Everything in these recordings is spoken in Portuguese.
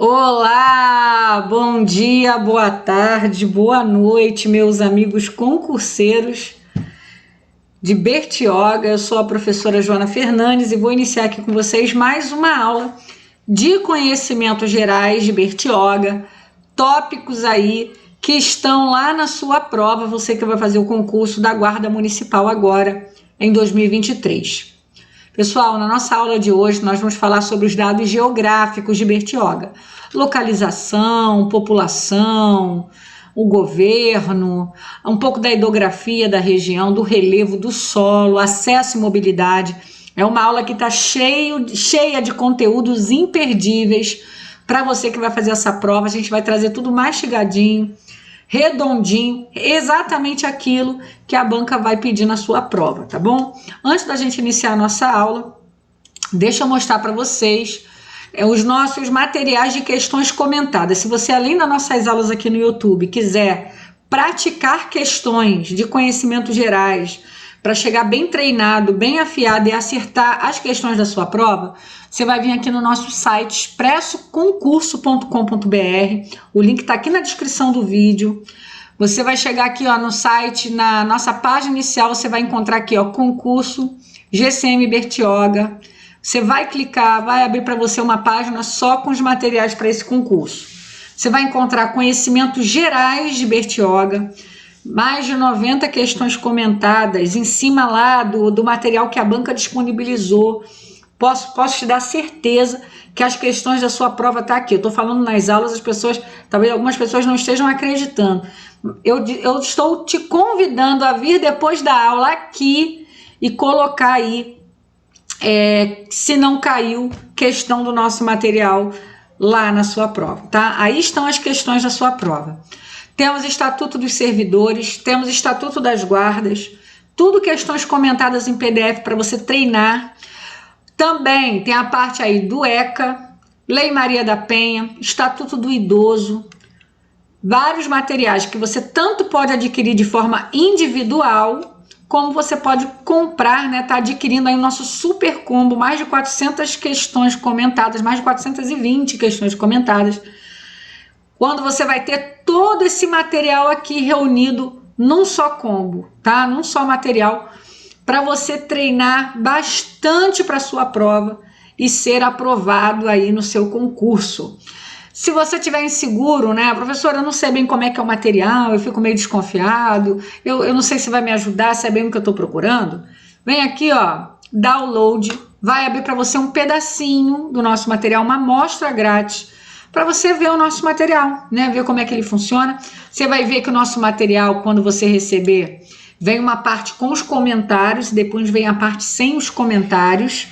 Olá, bom dia, boa tarde, boa noite, meus amigos concurseiros de Bertioga. Eu sou a professora Joana Fernandes e vou iniciar aqui com vocês mais uma aula de conhecimentos gerais de Bertioga, tópicos aí que estão lá na sua prova, você que vai fazer o concurso da Guarda Municipal agora em 2023. Pessoal, na nossa aula de hoje nós vamos falar sobre os dados geográficos de Bertioga. Localização, população, o governo, um pouco da hidrografia da região, do relevo, do solo, acesso e mobilidade. É uma aula que está cheia de conteúdos imperdíveis para você que vai fazer essa prova. A gente vai trazer tudo mastigadinho, redondinho, exatamente aquilo que a banca vai pedir na sua prova, tá bom? Antes da gente iniciar a nossa aula, deixa eu mostrar para vocês os nossos materiais de questões comentadas. Se você, além das nossas aulas aqui no YouTube, quiser praticar questões de conhecimentos gerais para chegar bem treinado, bem afiado e acertar as questões da sua prova, você vai vir aqui no nosso site expressoconcurso.com.br. O link está aqui na descrição do vídeo. Você vai chegar aqui ó, no site, na nossa página inicial, você vai encontrar aqui ó, concurso GCM Bertioga. Você vai clicar, vai abrir para você uma página só com os materiais para esse concurso. Você vai encontrar conhecimentos gerais de Bertioga, mais de 90 questões comentadas em cima lá do material que a banca disponibilizou. Posso te dar certeza que as questões da sua prova estão aqui. Eu estou falando nas aulas, as pessoas, talvez algumas pessoas não estejam acreditando. Eu estou te convidando a vir depois da aula aqui e colocar aí, se não caiu, questão do nosso material lá na sua prova, tá? Aí estão as questões da sua prova. Temos Estatuto dos Servidores, temos Estatuto das Guardas, tudo questões comentadas em PDF para você treinar. Também tem a parte aí do ECA, Lei Maria da Penha, Estatuto do Idoso, vários materiais que você tanto pode adquirir de forma individual, como você pode comprar, né? Tá adquirindo aí o nosso super combo, mais de 400 questões comentadas, mais de 420 questões comentadas, quando você vai ter todo esse material aqui reunido num só combo, tá? Num só material, para você treinar bastante para sua prova e ser aprovado aí no seu concurso. Se você estiver inseguro, né, professora, eu não sei bem como é que é o material, eu fico meio desconfiado, eu não sei se vai me ajudar, se é bem o que eu estou procurando, vem aqui, ó, download, vai abrir para você um pedacinho do nosso material, uma amostra grátis, para você ver o nosso material, né, ver como é que ele funciona. Você vai ver que o nosso material, quando você receber, vem uma parte com os comentários, depois vem a parte sem os comentários,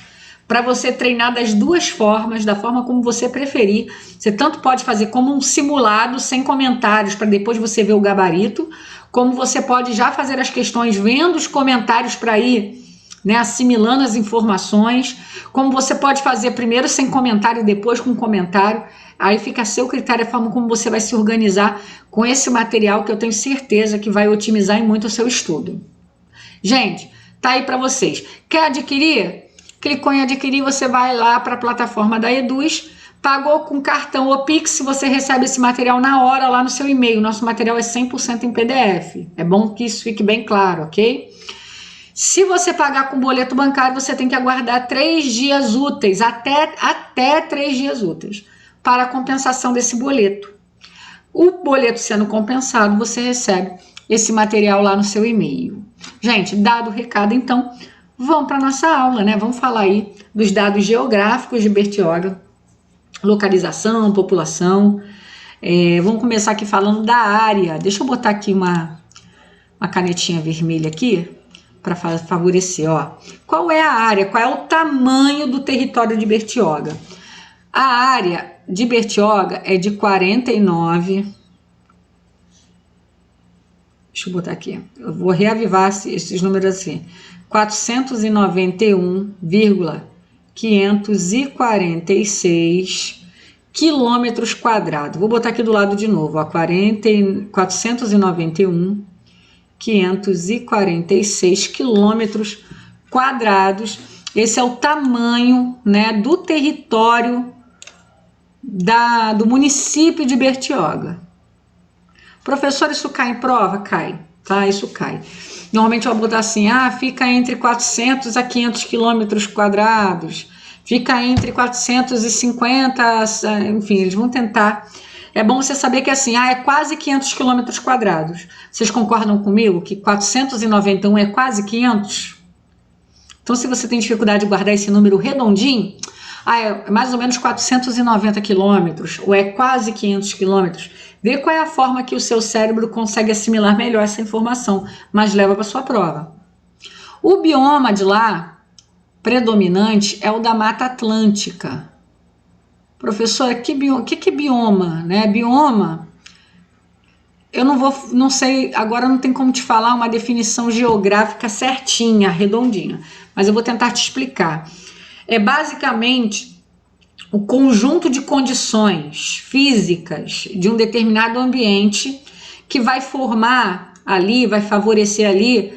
para você treinar das duas formas, da forma como você preferir. Você tanto pode fazer como um simulado sem comentários, para depois você ver o gabarito, como você pode já fazer as questões vendo os comentários para ir, né, assimilando as informações, como você pode fazer primeiro sem comentário e depois com comentário. Aí fica a seu critério a forma como você vai se organizar com esse material, que eu tenho certeza que vai otimizar em muito o seu estudo. Gente, tá aí para vocês. Quer adquirir? Clicou em adquirir, você vai lá para a plataforma da Eduz, pagou com cartão ou Pix, você recebe esse material na hora lá no seu e-mail. Nosso material é 100% em PDF. É bom que isso fique bem claro, ok? Se você pagar com boleto bancário, você tem que aguardar 3 dias úteis, até 3 dias úteis, para a compensação desse boleto. O boleto sendo compensado, você recebe esse material lá no seu e-mail. Gente, dado o recado, então, vamos para a nossa aula, né? Vamos falar aí dos dados geográficos de Bertioga, localização, população. Vamos começar aqui falando da área. Deixa eu botar aqui uma canetinha vermelha aqui, para favorecer, ó. Qual é a área? Qual é o tamanho do território de Bertioga? A área de Bertioga é de 49. Deixa eu botar aqui. Eu vou reavivar esses números assim. 491,546 quilômetros quadrados. Vou botar aqui do lado de novo, ó. 491,546 quilômetros quadrados. Esse é o tamanho, né, do território do município de Bertioga. Professor, isso cai em prova? Cai, tá? Isso cai. Normalmente eu vou botar assim, fica entre 400 a 500 quilômetros quadrados, fica entre 450, enfim, eles vão tentar. É bom você saber que assim, é quase 500 quilômetros quadrados. Vocês concordam comigo que 491 é quase 500? Então, se você tem dificuldade de guardar esse número redondinho, é mais ou menos 490 quilômetros, ou é quase 500 quilômetros. Vê qual é a forma que o seu cérebro consegue assimilar melhor essa informação, mas leva para sua prova. O bioma de lá, predominante, é o da Mata Atlântica. Professora, que é bioma? Né? Bioma, eu não sei, agora não tem como te falar uma definição geográfica certinha, redondinha, mas eu vou tentar te explicar. É basicamente o conjunto de condições físicas de um determinado ambiente que vai formar ali, vai favorecer ali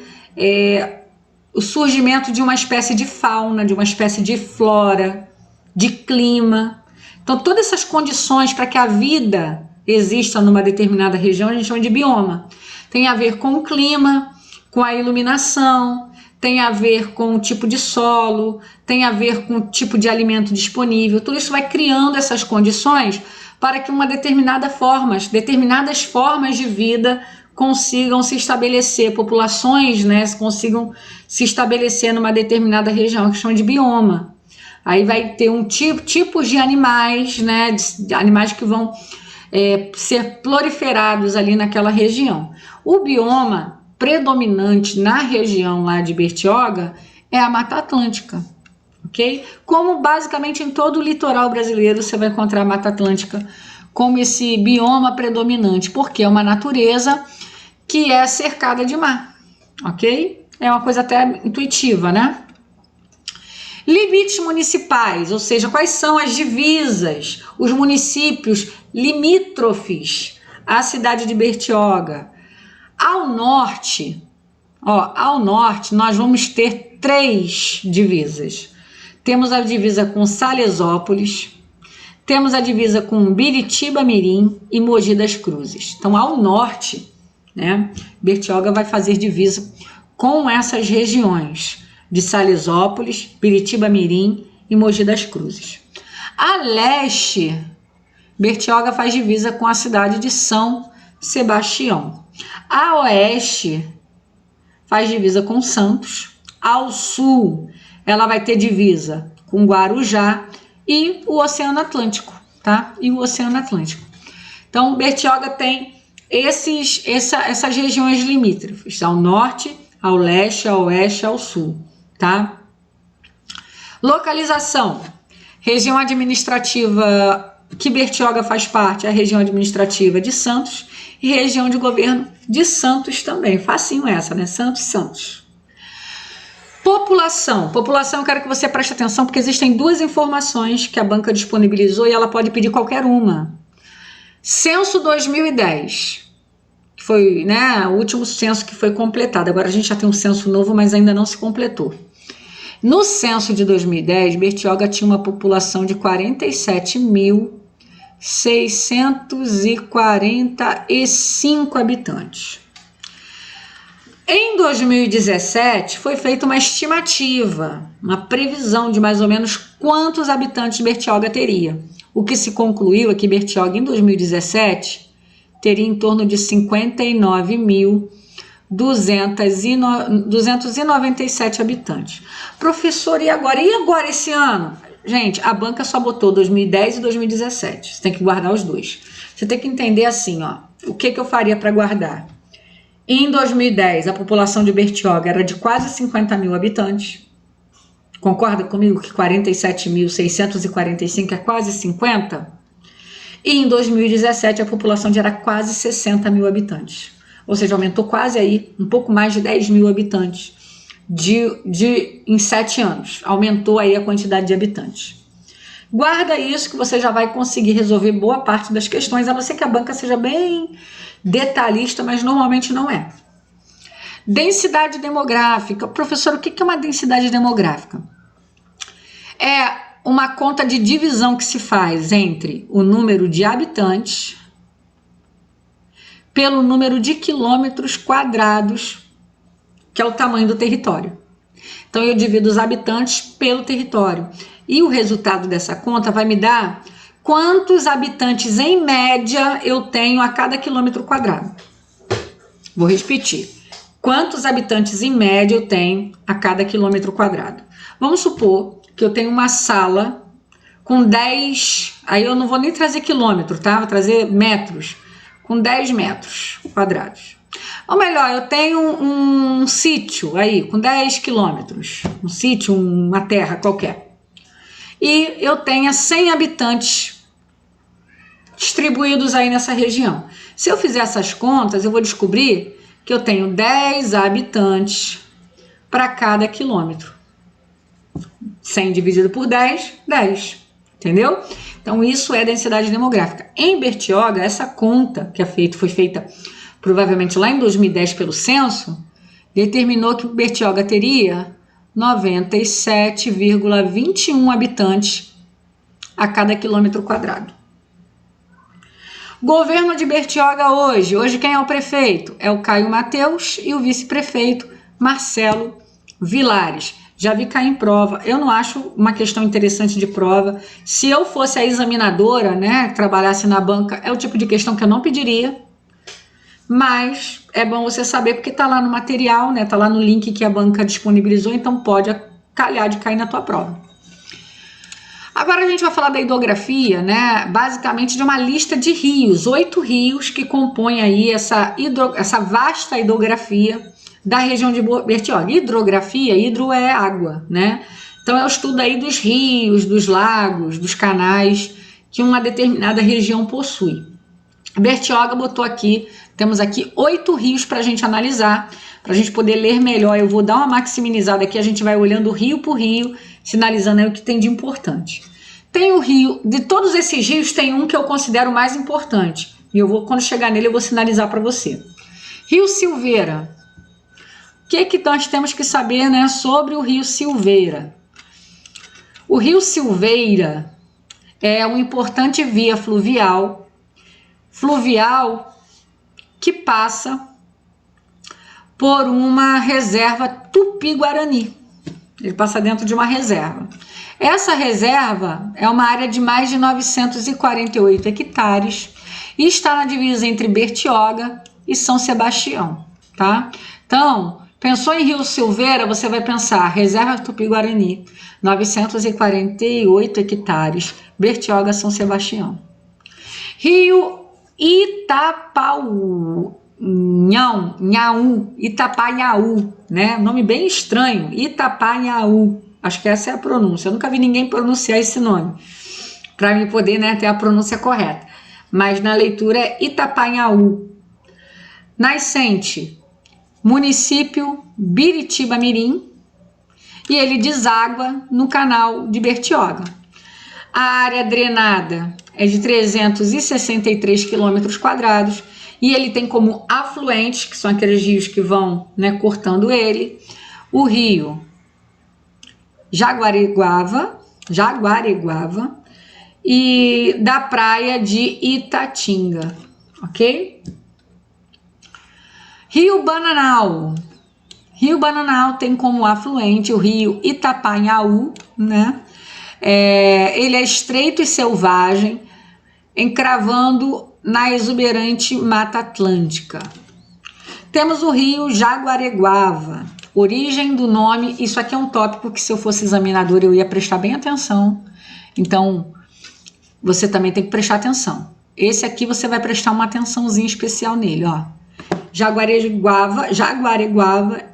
o surgimento de uma espécie de fauna, de uma espécie de flora, de clima. Então, todas essas condições para que a vida exista numa determinada região, a gente chama de bioma. Tem a ver com o clima, com a iluminação, tem a ver com o tipo de solo, tem a ver com o tipo de alimento disponível. Tudo isso vai criando essas condições para que determinadas formas de vida consigam se estabelecer, populações, né, consigam se estabelecer numa determinada região, que chama de bioma. Aí vai ter tipos de animais, né, de animais que vão ser proliferados ali naquela região. O bioma predominante na região lá de Bertioga é a Mata Atlântica, ok? Como basicamente em todo o litoral brasileiro você vai encontrar a Mata Atlântica como esse bioma predominante, porque é uma natureza que é cercada de mar, ok? É uma coisa até intuitiva, né? Limites municipais, ou seja, quais são as divisas, os municípios limítrofes à cidade de Bertioga. Ao norte, nós vamos ter 3 divisas. Temos a divisa com Salesópolis, temos a divisa com Biritiba-Mirim e Mogi das Cruzes. Então, ao norte, né, Bertioga vai fazer divisa com essas regiões de Salesópolis, Biritiba-Mirim e Mogi das Cruzes. A leste, Bertioga faz divisa com a cidade de São Sebastião. A oeste faz divisa com Santos. Ao sul, ela vai ter divisa com Guarujá e o Oceano Atlântico, tá? E o Oceano Atlântico. Então, Bertioga tem essas regiões limítrofes, ao norte, ao leste, ao oeste, ao sul, tá? Localização. Região administrativa que Bertioga faz parte, é a região administrativa de Santos e região de governo de Santos também. Facinho essa, né? Santos. População, eu quero que você preste atenção porque existem 2 informações que a banca disponibilizou e ela pode pedir qualquer uma. Censo 2010, que foi, né, o último censo que foi completado. Agora a gente já tem um censo novo, mas ainda não se completou. No censo de 2010, Bertioga tinha uma população de 47.645 habitantes. Em 2017, foi feita uma estimativa, uma previsão de mais ou menos quantos habitantes Bertioga teria. O que se concluiu é que Bertioga, em 2017, teria em torno de 59.297 habitantes. Professor, e agora? E agora esse ano? Gente, a banca só botou 2010 e 2017. Você tem que guardar os 2. Você tem que entender assim, ó, o que eu faria para guardar? Em 2010, a população de Bertioga era de quase 50 mil habitantes. Concorda comigo que 47.645 é quase 50? E em 2017, a população já era quase 60 mil habitantes. Ou seja, aumentou quase aí, um pouco mais de 10 mil habitantes em 7 anos. Aumentou aí a quantidade de habitantes. Guarda isso que você já vai conseguir resolver boa parte das questões, a não ser que a banca seja bem detalhista, mas normalmente não é. Densidade demográfica. Professor, o que é uma densidade demográfica? É uma conta de divisão que se faz entre o número de habitantes pelo número de quilômetros quadrados, que é o tamanho do território. Então, eu divido os habitantes pelo território. E o resultado dessa conta vai me dar quantos habitantes, em média, eu tenho a cada quilômetro quadrado. Vou repetir. Quantos habitantes, em média, eu tenho a cada quilômetro quadrado? Vamos supor que eu tenho uma sala com 10... Aí eu não vou nem trazer quilômetro, tá? Vou trazer metros. Com 10 metros quadrados. Ou melhor, eu tenho um sítio aí com 10 quilômetros, um sítio, uma terra qualquer. E eu tenho 100 habitantes distribuídos aí nessa região. Se eu fizer essas contas, eu vou descobrir que eu tenho 10 habitantes para cada quilômetro. 100 dividido por 10, 10. Entendeu? Então, isso é densidade demográfica. Em Bertioga, essa conta que foi feita provavelmente lá em 2010 pelo censo, determinou que Bertioga teria 97,21 habitantes a cada quilômetro quadrado. Governo de Bertioga hoje quem é o prefeito? É o Caio Mateus e o vice-prefeito Marcelo Vilares. Já vi cair em prova. Eu não acho uma questão interessante de prova. Se eu fosse a examinadora, né, trabalhasse na banca, é o tipo de questão que eu não pediria. Mas é bom você saber porque tá lá no material, né, tá lá no link que a banca disponibilizou, então pode calhar de cair na tua prova. Agora a gente vai falar da hidrografia, né, basicamente de uma lista de rios, 8 rios que compõem aí essa vasta hidrografia da região de Bertioga. Hidrografia, hidro é água, né? Então é o estudo aí dos rios, dos lagos, dos canais que uma determinada região possui. Bertioga botou aqui, temos aqui 8 rios para a gente analisar, para a gente poder ler melhor. Eu vou dar uma maximizada aqui, a gente vai olhando rio por rio, sinalizando aí o que tem de importante. Tem o rio, de todos esses rios tem um que eu considero mais importante, e eu vou, quando chegar nele, eu vou sinalizar para você. Rio Silveira. O que nós temos que saber, né, sobre o Rio Silveira? O Rio Silveira é uma importante via fluvial que passa por uma reserva Tupi-Guarani. Ele passa dentro de uma reserva. Essa reserva é uma área de mais de 948 hectares e está na divisa entre Bertioga e São Sebastião, tá? Então, pensou em Rio Silveira, você vai pensar Reserva Tupi-Guarani, 948 hectares, Bertioga, São Sebastião. Rio Itapanhaú, né? Nome bem estranho, Itapanhaú. Acho que essa é a pronúncia. Eu nunca vi ninguém pronunciar esse nome, para me poder, né, ter a pronúncia correta. Mas na leitura é Itapanhaú. Nascente, município Biritiba-Mirim, e ele deságua no canal de Bertioga. A área drenada é de 363 quilômetros quadrados e ele tem como afluentes, que são aqueles rios que vão, né, cortando ele, o rio Jaguareguava e da praia de Itatinga, ok? Rio Bananal. Rio Bananal tem como afluente o rio Itapanhaú, né? Ele é estreito e selvagem, encravando na exuberante Mata Atlântica. Temos o rio Jaguareguava, origem do nome. Isso aqui é um tópico que, se eu fosse examinador, eu ia prestar bem atenção. Então, você também tem que prestar atenção. Esse aqui você vai prestar uma atençãozinha especial nele, ó. Jaguareguava,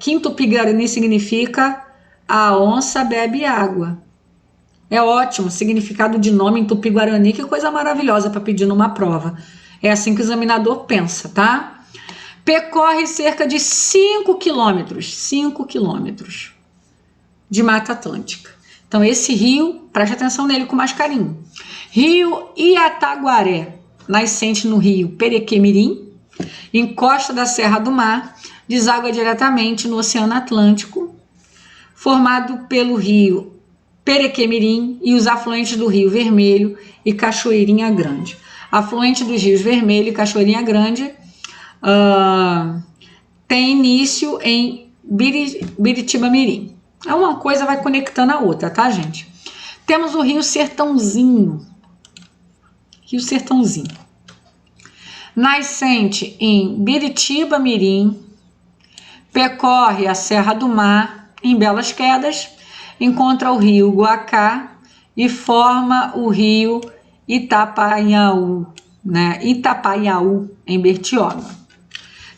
que em Tupi-Guarani significa a onça bebe água. É ótimo, significado de nome em Tupi-Guarani, que coisa maravilhosa para pedir numa prova. É assim que o examinador pensa, tá? Percorre cerca de 5 quilômetros de Mata Atlântica. Então esse rio, preste atenção nele com mais carinho. Rio Iataguaré, nascente no rio Perequemirim, encosta da Serra do Mar, deságua diretamente no Oceano Atlântico, formado pelo rio Perequemirim e os afluentes do Rio Vermelho e Cachoeirinha Grande. Afluente dos rios Vermelho e Cachoeirinha Grande tem início em Biritiba-Mirim. Uma coisa vai conectando a outra, tá, gente? Temos o Rio Sertãozinho. Rio Sertãozinho. Nascente em Biritiba-Mirim, percorre a Serra do Mar em Belas Quedas, encontra o rio Guacá e forma o rio Itapaiaú, né? Itapaiaú, em Bertioga.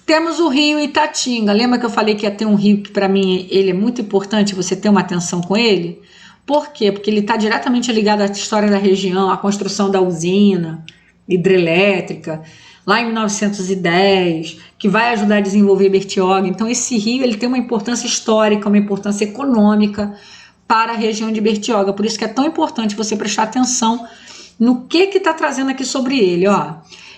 Temos o rio Itatinga. Lembra que eu falei que ia ter um rio que para mim ele é muito importante você ter uma atenção com ele? Por quê? Porque ele está diretamente ligado à história da região, à construção da usina hidrelétrica, lá em 1910, que vai ajudar a desenvolver Bertioga. Então esse rio ele tem uma importância histórica, uma importância econômica para a região de Bertioga. Por isso que é tão importante você prestar atenção no que está trazendo aqui sobre ele. Ó.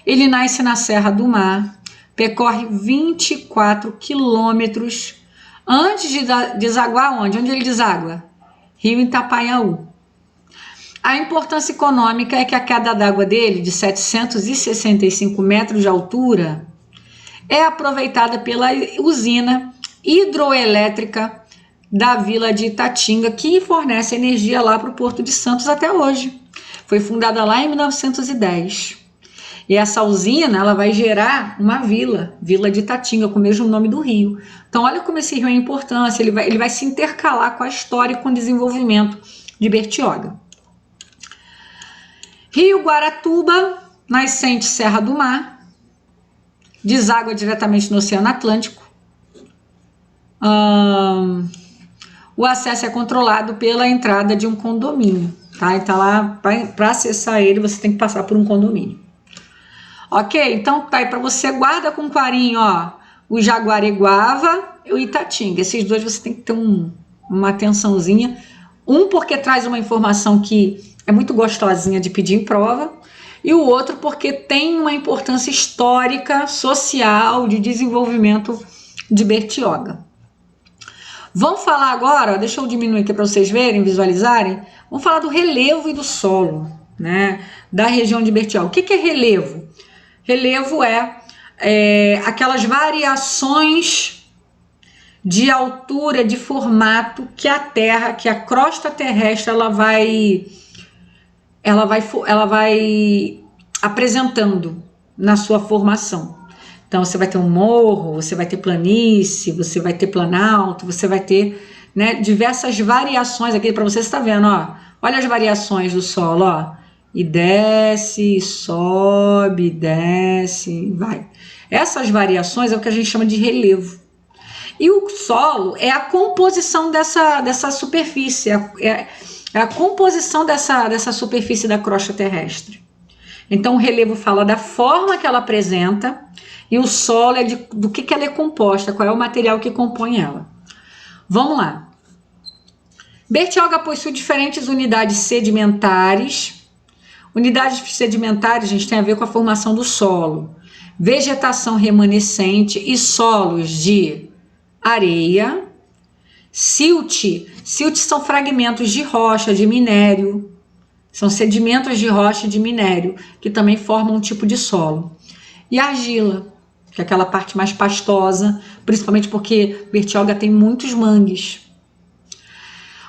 Ele nasce na Serra do Mar, percorre 24 quilômetros antes de desaguar onde? Onde ele deságua? Rio Itapaiaú. A importância econômica é que a queda d'água dele, de 765 metros de altura, é aproveitada pela usina hidroelétrica da vila de Itatinga, que fornece energia lá para o Porto de Santos até hoje. Foi fundada lá em 1910. E essa usina ela vai gerar uma vila de Itatinga, com o mesmo nome do rio. Então olha como esse rio é importante, ele vai se intercalar com a história e com o desenvolvimento de Bertioga. Rio Guaratuba, nascente Serra do Mar, deságua diretamente no Oceano Atlântico. O acesso é controlado pela entrada de um condomínio, tá? E tá lá, para acessar ele, você tem que passar por um condomínio. Ok? Então tá aí para você, guarda com carinho, ó, o Jaguareguava e o Itatinga. Esses dois você tem que ter uma atençãozinha. Um porque traz uma informação que é muito gostosinha de pedir em prova, e o outro porque tem uma importância histórica, social, de desenvolvimento de Bertioga. Vamos falar agora, deixa eu diminuir aqui para vocês verem, visualizarem, vamos falar do relevo e do solo, né, da região de Bertioga. O que é relevo? Relevo é aquelas variações de altura, de formato que a terra, que a crosta terrestre, ela vai apresentando na sua formação. Então você vai ter um morro, você vai ter planície, você vai ter planalto, você vai ter, né, diversas variações aqui para você estar vendo, ó. Olha as variações do solo, ó. E desce, sobe, desce, vai. Essas variações é o que a gente chama de relevo. E o solo é a composição dessa superfície, é a composição dessa superfície da crosta terrestre. Então o relevo fala da forma que ela apresenta e o solo é do que ela é composta, qual é o material que compõe ela. Vamos lá. Bertioga possui diferentes unidades sedimentares. Unidades sedimentares, a gente tem a ver com a formação do solo, vegetação remanescente e solos de areia, silt. Silt são fragmentos de rocha, de minério, são sedimentos de rocha e de minério, que também formam um tipo de solo. E argila, que é aquela parte mais pastosa, principalmente porque Bertioga tem muitos mangues.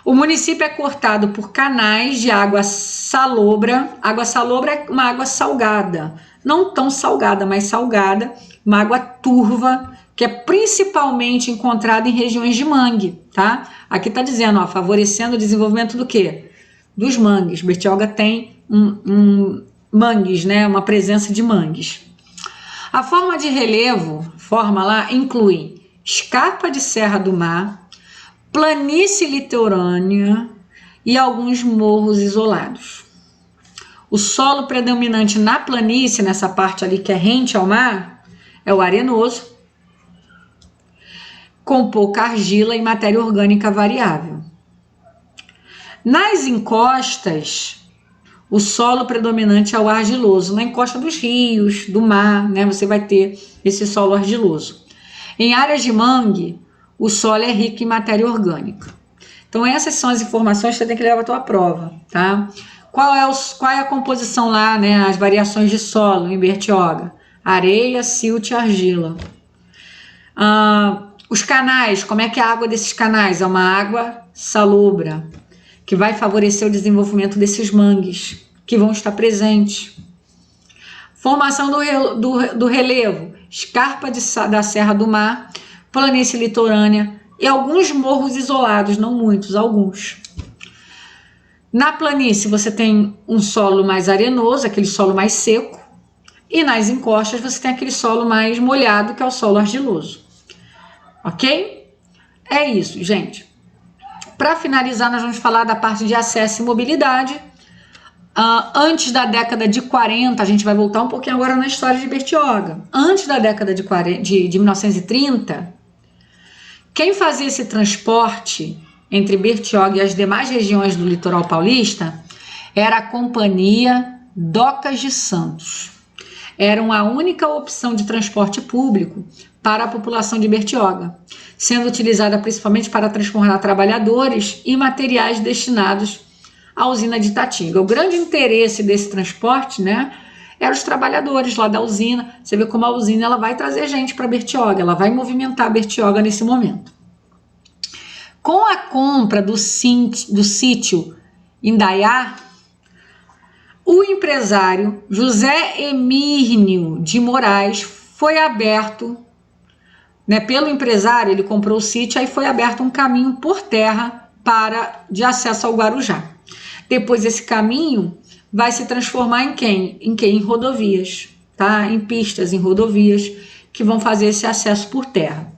O município é cortado por canais de água salobra. Água salobra é uma água salgada, não tão salgada, mas salgada, uma água turva, que é principalmente encontrada em regiões de mangue, tá? Aqui tá dizendo, ó, favorecendo o desenvolvimento do quê? Dos mangues. Bertioga tem mangues, né? Uma presença de mangues. A forma de relevo, lá, inclui escarpa de Serra do Mar, planície litorânea e alguns morros isolados. O solo predominante na planície, nessa parte ali que é rente ao mar, é o arenoso, com pouca argila e matéria orgânica variável. Nas encostas, o solo predominante é o argiloso. Na encosta dos rios, do mar, né, você vai ter esse solo argiloso. Em áreas de mangue, o solo é rico em matéria orgânica. Então essas são as informações que você tem que levar para a tua prova, tá? Qual é a composição lá, né? As variações de solo em Bertioga: areia, silt e argila. Os canais, como é que é a água desses canais? É uma água salobra, que vai favorecer o desenvolvimento desses mangues, que vão estar presentes. Formação do relevo: escarpa da Serra do Mar, planície litorânea e alguns morros isolados, não muitos, alguns. Na planície você tem um solo mais arenoso, aquele solo mais seco, e nas encostas você tem aquele solo mais molhado, que é o solo argiloso. Ok? É isso, gente. Para finalizar, nós vamos falar da parte de acesso e mobilidade. Antes da década de 40, a gente vai voltar um pouquinho agora na história de Bertioga. Antes da década de 1930, quem fazia esse transporte entre Bertioga e as demais regiões do litoral paulista era a Companhia Docas de Santos. Era a única opção de transporte público para a população de Bertioga, sendo utilizada principalmente para transportar trabalhadores e materiais destinados à usina de Itatinga. O grande interesse desse transporte, né, eram os trabalhadores lá da usina. Você vê como a usina ela vai trazer gente para Bertioga, ela vai movimentar Bertioga nesse momento. Com a compra do sítio Indaiá, o empresário José Emílio de Moraes foi aberto, né, pelo empresário, ele comprou o sítio, aí foi aberto um caminho por terra de acesso ao Guarujá. Depois esse caminho vai se transformar em quem? Em rodovias, tá? Em pistas, em rodovias que vão fazer esse acesso por terra.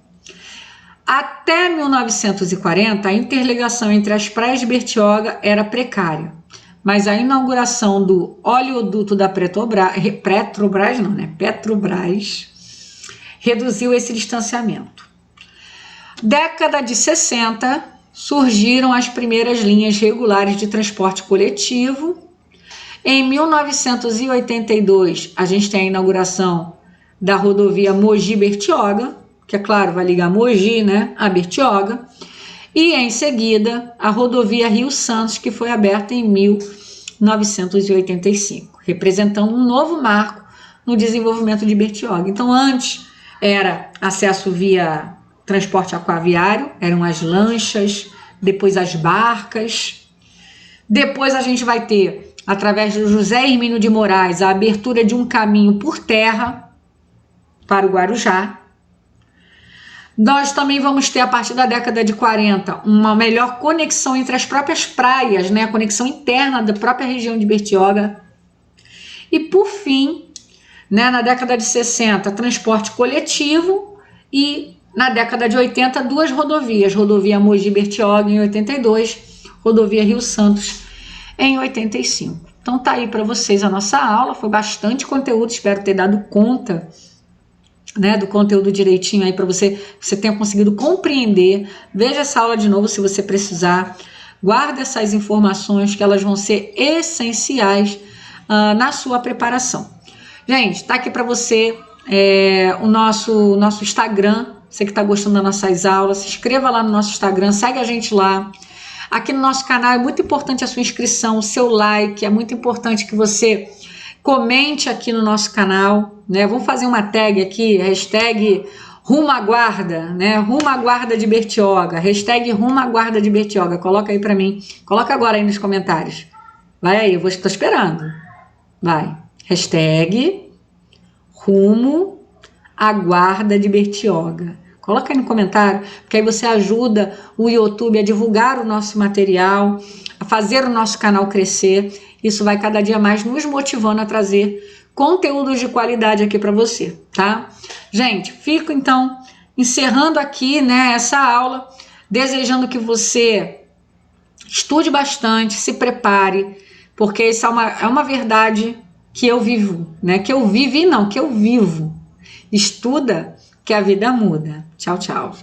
Até 1940, a interligação entre as praias de Bertioga era precária, mas a inauguração do oleoduto da Petrobras reduziu esse distanciamento. Década de 60, surgiram as primeiras linhas regulares de transporte coletivo. Em 1982, a gente tem a inauguração da rodovia Mogi-Bertioga, que é claro, vai ligar Mogi, né, a Bertioga. E em seguida, a rodovia Rio Santos, que foi aberta em 1985, representando um novo marco no desenvolvimento de Bertioga. Então, antes era acesso via transporte aquaviário, eram as lanchas, depois as barcas. Depois a gente vai ter, através do José Hermínio de Moraes, a abertura de um caminho por terra para o Guarujá. Nós também vamos ter, a partir da década de 40, uma melhor conexão entre as próprias praias, né? A conexão interna da própria região de Bertioga. E, por fim, né, na década de 60, transporte coletivo, e na década de 80, duas rodovias, rodovia Mogi-Bertioga em 82, rodovia Rio Santos em 85. Então tá aí para vocês a nossa aula, foi bastante conteúdo, espero ter dado conta, né, do conteúdo direitinho aí para você tenha conseguido compreender. Veja essa aula de novo se você precisar, guarde essas informações que elas vão ser essenciais na sua preparação. Gente, tá aqui para você o nosso Instagram. Você que está gostando das nossas aulas, se inscreva lá no nosso Instagram, segue a gente lá. Aqui no nosso canal é muito importante a sua inscrição, o seu like, é muito importante que você comente aqui no nosso canal, né? Vamos fazer uma tag aqui, hashtag Rumo à Guarda, né? Rumo à Guarda de Bertioga, hashtag Rumo à Guarda de Bertioga, coloca aí para mim, coloca agora aí nos comentários. Vai aí, eu estou esperando. Vai, hashtag Rumo à Guarda de Bertioga. Coloca aí no comentário, porque aí você ajuda o YouTube a divulgar o nosso material, a fazer o nosso canal crescer. Isso vai cada dia mais nos motivando a trazer conteúdos de qualidade aqui para você, tá? Gente, fico então encerrando aqui, né, essa aula, desejando que você estude bastante, se prepare, porque isso é uma verdade que eu vivo, né? Que eu vivi, não, que eu vivo. Estuda que a vida muda. Tchau, tchau.